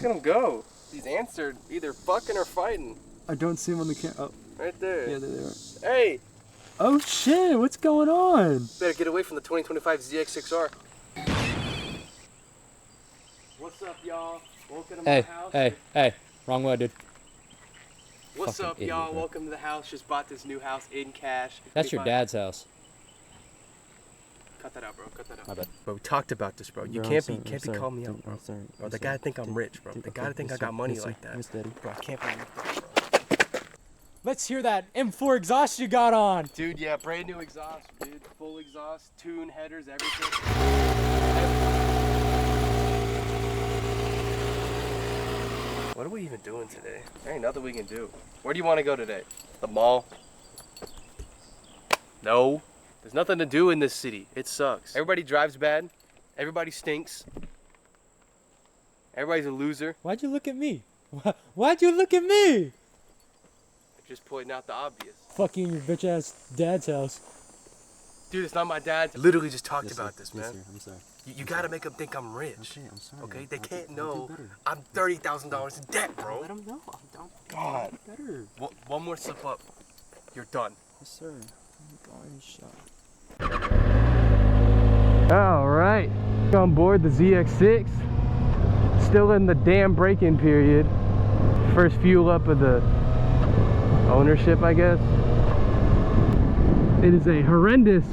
at them go. These ants are either fucking or fighting. I don't see them on the camera. Oh. Right there. Yeah, there they are. Hey! Oh shit, what's going on? Better get away from the 2025 ZX6R. What's up, y'all? Welcome to my house. Hey. Wrong way, dude. What's up, y'all? Welcome to the house. Just bought this new house in cash. That's your dad's house. Cut that out, bro. Cut that out. My bad. Bro, we talked about this, bro. You can't be calling me out, bro. Bro, they gotta think I'm rich, bro. They gotta think I got money like that. Bro, I can't believe that, bro. Let's hear that M4 exhaust you got on. Dude, yeah, brand new exhaust, dude. Full exhaust, tune, headers, everything. What are we even doing today? There ain't nothing we can do. Where do you want to go today? The mall? No. There's nothing to do in this city. It sucks. Everybody drives bad. Everybody stinks. Everybody's a loser. Why'd you look at me? Why'd you look at me? Just pointing out the obvious. Fuck you and your bitch ass dad's house. Dude, it's not my dad. I literally just talked about this, man. I'm sorry. You gotta make them think I'm rich. Okay, I'm sorry. Okay, they can't know I'm $30,000 in debt, bro. Let them know. God. Better. One more slip up. You're done. Yes, sir. I'm going shot. All right. On board the ZX6. Still in the damn break-in period. First fuel up of the ownership, I guess. It is a horrendous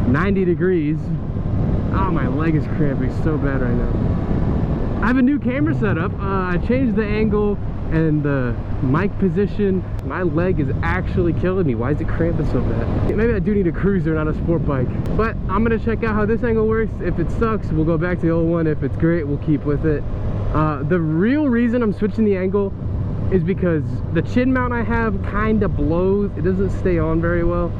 90 degrees. Oh, my leg is cramping so bad right now. I have a new camera setup. I changed the angle and the mic position. My leg is actually killing me. Why is it cramping so bad? Maybe I do need a cruiser, not a sport bike. But I'm gonna check out how this angle works. If it sucks, we'll go back to the old one. If it's great, we'll keep with it. The real reason I'm switching the angle is because the chin mount I have kind of blows. It doesn't stay on very well.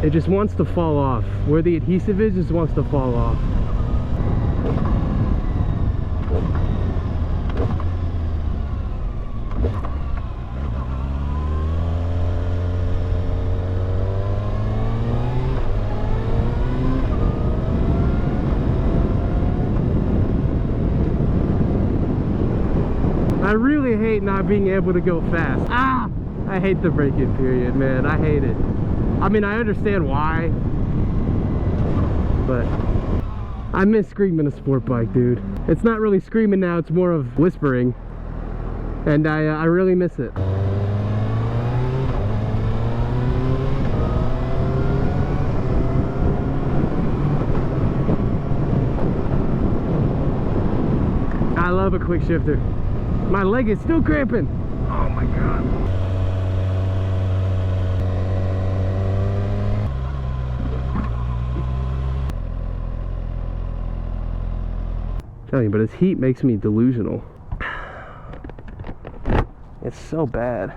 It just wants to fall off. Where the adhesive is, just wants to fall off. I really hate not being able to go fast. Ah! I hate the break-in period, man. I hate it. I mean, I understand why, but I miss screaming a sport bike, dude. It's not really screaming now, it's more of whispering, and I really miss it. I love a quick shifter. My leg is still cramping. Oh my God. But this heat makes me delusional. It's so bad.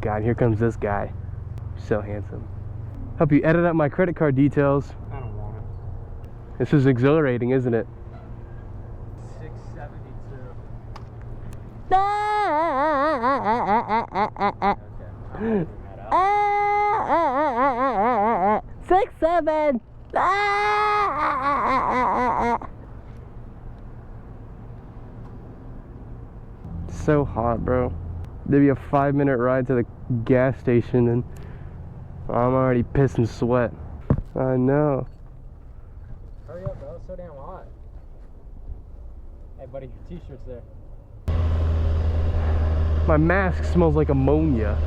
God, here comes this guy. So handsome. Help you edit up my credit card details. I don't want it. This is exhilarating, isn't it? 672. Okay. 6, 7. So hot, bro. Maybe a 5-minute ride to the gas station and I'm already pissing sweat. I know. Hurry up, bro. It's so damn hot. Hey, buddy, your t-shirt's there. My mask smells like ammonia.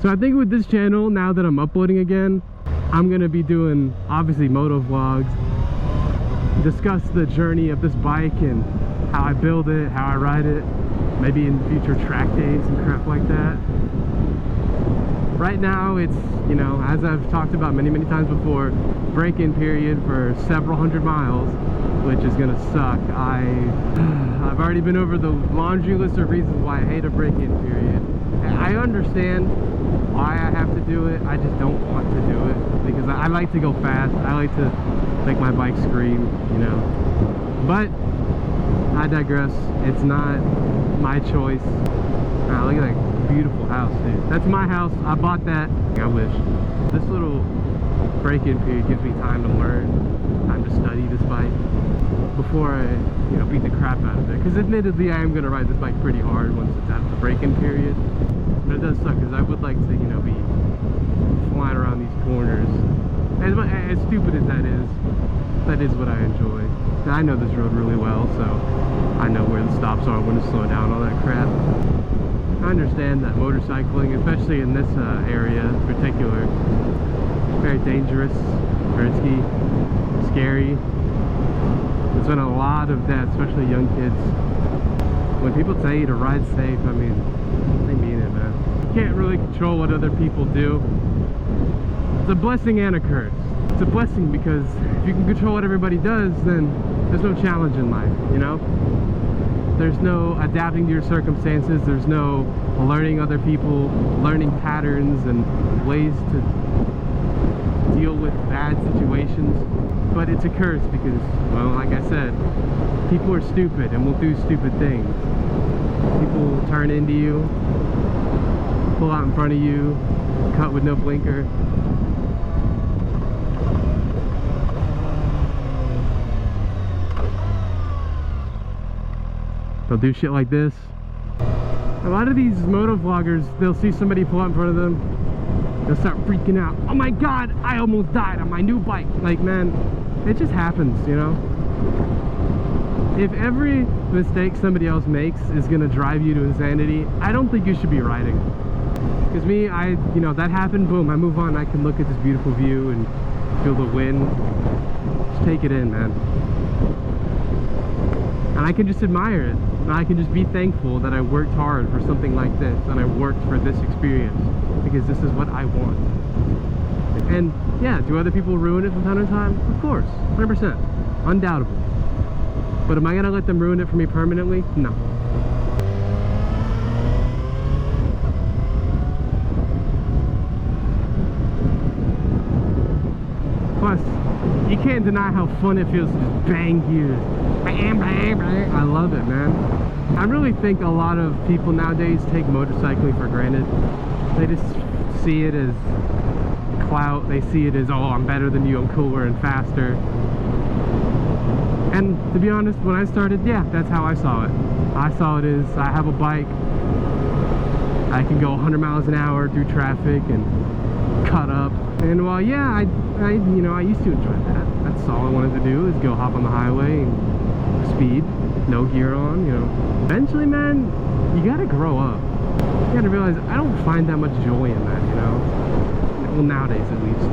So I think with this channel, now that I'm uploading again, I'm gonna be doing obviously moto vlogs, discuss the journey of this bike and how I build it, how I ride it, maybe in future track days and crap like that. Right now it's, you know, as I've talked about many times before, break-in period for several hundred miles, which is gonna suck. I've already been over the laundry list of reasons why I hate a break-in period. I understand why I have to do it. I just don't want to do it because I like to go fast. I like to make my bike scream, you know. But I digress. It's not my choice. Look at that beautiful house, dude. That's my house. I bought that. I wish. This little break-in period gives me time to learn, time to study this bike before I, you know, beat the crap out of it. Because admittedly, I am going to ride this bike pretty hard once it's out of the break-in period. But it does suck because I would like to, you know, be flying around these corners. As stupid as that is what I enjoy. And I know this road really well, so I know where the stops are, when to slow down, all that crap. I understand that motorcycling, especially in this area in particular, is very dangerous, risky, scary. There's been a lot of deaths, especially young kids. When people tell you to ride safe, I mean, they mean it, man. You can't really control what other people do. It's a blessing and a curse. It's a blessing because if you can control what everybody does, then there's no challenge in life, you know? There's no adapting to your circumstances. There's no learning other people, learning patterns and ways to deal with bad situations. But it's a curse because, well, like I said, people are stupid and will do stupid things. People will turn into you, pull out in front of you, cut with no blinker. They'll do shit like this. A lot of these moto vloggers, they'll see somebody pull out in front of them, they'll start freaking out. Oh my god, I almost died on my new bike. Like, man, it just happens, you know? If every mistake somebody else makes is gonna drive you to insanity, I don't think you should be riding. Because me, you know, that happened, boom, I move on, I can look at this beautiful view and feel the wind. Just take it in, man. And I can just admire it. And I can just be thankful that I worked hard for something like this, and I worked for this experience, because this is what I want. And yeah, do other people ruin it from time to time? Of course, 100%, undoubtedly. But am I gonna let them ruin it for me permanently? No. Plus, you can't deny how fun it feels to just bang gears. I love it, man. I really think a lot of people nowadays take motorcycling for granted. They just see it as clout. They see it as, oh, I'm better than you, I'm cooler and faster. And to be honest, when I started, yeah, that's how I saw it. I saw it as, I have a bike, I can go 100 miles an hour through traffic and cut up. And while, yeah, you know, I used to enjoy that. That's all I wanted to do, is go hop on the highway and speed, no gear on, you know. Eventually, man, you gotta grow up. You gotta realize I don't find that much joy in that, you know. Well, nowadays at least.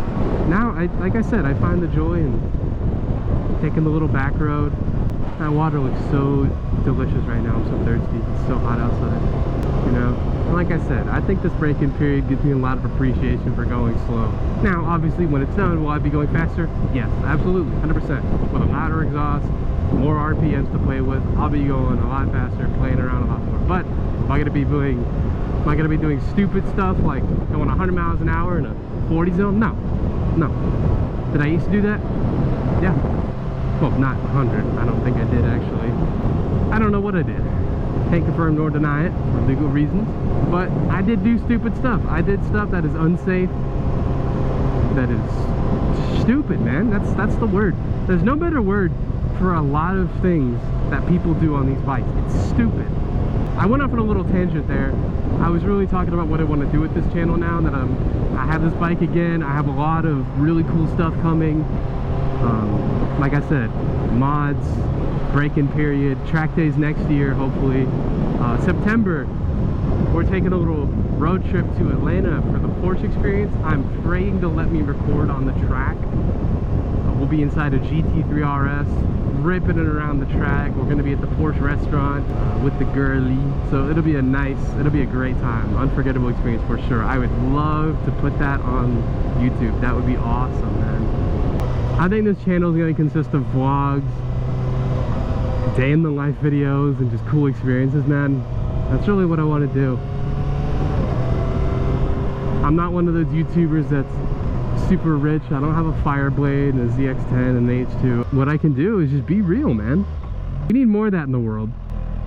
Now, like I said, I find the joy in taking the little back road. That water looks so delicious right now. I'm so thirsty. It's so hot outside, you know. And like I said, I think this break-in period gives me a lot of appreciation for going slow. Now, obviously, when it's done, will I be going faster? Yes, absolutely, 100%. With a louder exhaust, more RPMs to play with, I'll be going a lot faster, playing around a lot more. But am I gonna be doing stupid stuff like going 100 miles an hour in a 40 zone? No. Did I used to do that? Yeah. Well, not 100. I don't think I did, actually. I don't know what I did. Can't confirm nor deny it for legal reasons. But I did do stupid stuff. I did stuff that is unsafe. That is stupid, man. That's the word. There's no better word for a lot of things that people do on these bikes. It's stupid. I went off on a little tangent there. I was really talking about what I want to do with this channel now that I have this bike again. I have a lot of really cool stuff coming. Like I said, mods, break-in period, track days next year, hopefully. September, we're taking a little road trip to Atlanta for the Porsche experience. I'm praying to let me record on the track. We'll be inside a GT3 RS, ripping it around the track. We're gonna be at the Porsche restaurant with the girlie. So it'll be a great time. Unforgettable experience for sure. I would love to put that on YouTube. That would be awesome, man. I think this channel is gonna consist of vlogs, day in the life videos, and just cool experiences, man. That's really what I want to do. I'm not one of those YouTubers that's super rich. I don't have a Fireblade and a ZX10 and an H2. What I can do is just be real, man. We need more of that in the world.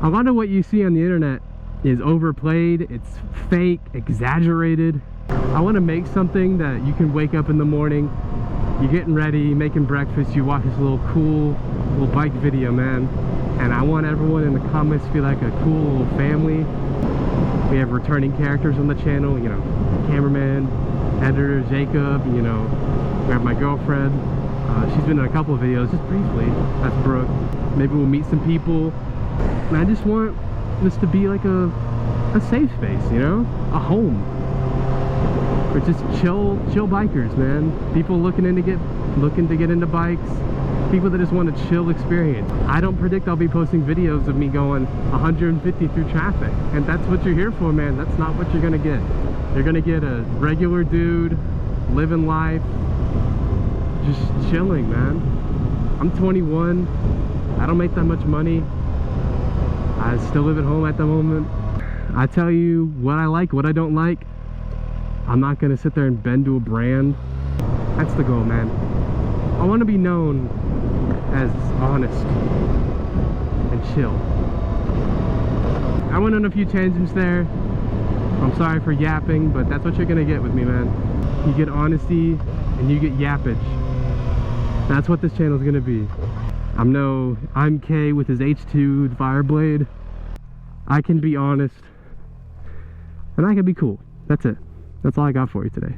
A lot of what you see on the internet is overplayed, it's fake, exaggerated. I want to make something that you can wake up in the morning, you're getting ready, making breakfast, you watch this little cool little bike video, man. And I want everyone in the comments to feel like a cool little family. We have returning characters on the channel, you know, cameraman, editor Jacob, you know, we have my girlfriend. She's been in a couple of videos, just briefly. That's Brooke. Maybe we'll meet some people. And I just want this to be like a safe space, you know? A home. For just chill bikers, man. People looking to get into bikes. People that just want a chill experience. I don't predict I'll be posting videos of me going 150 through traffic. And that's what you're here for, man. That's not what you're gonna get. You're gonna get a regular dude, living life, just chilling, man. I'm 21. I don't make that much money. I still live at home at the moment. I tell you what I like, what I don't like. I'm not gonna sit there and bend to a brand. That's the goal, man. I want to be known as honest and chill. I went on a few tangents there. I'm sorry for yapping, but that's what you're gonna get with me, man. You get honesty and you get yappage. That's what this channel is gonna be. I'm K with his H2 Fireblade. I can be honest and I can be cool. That's it. That's all I got for you today.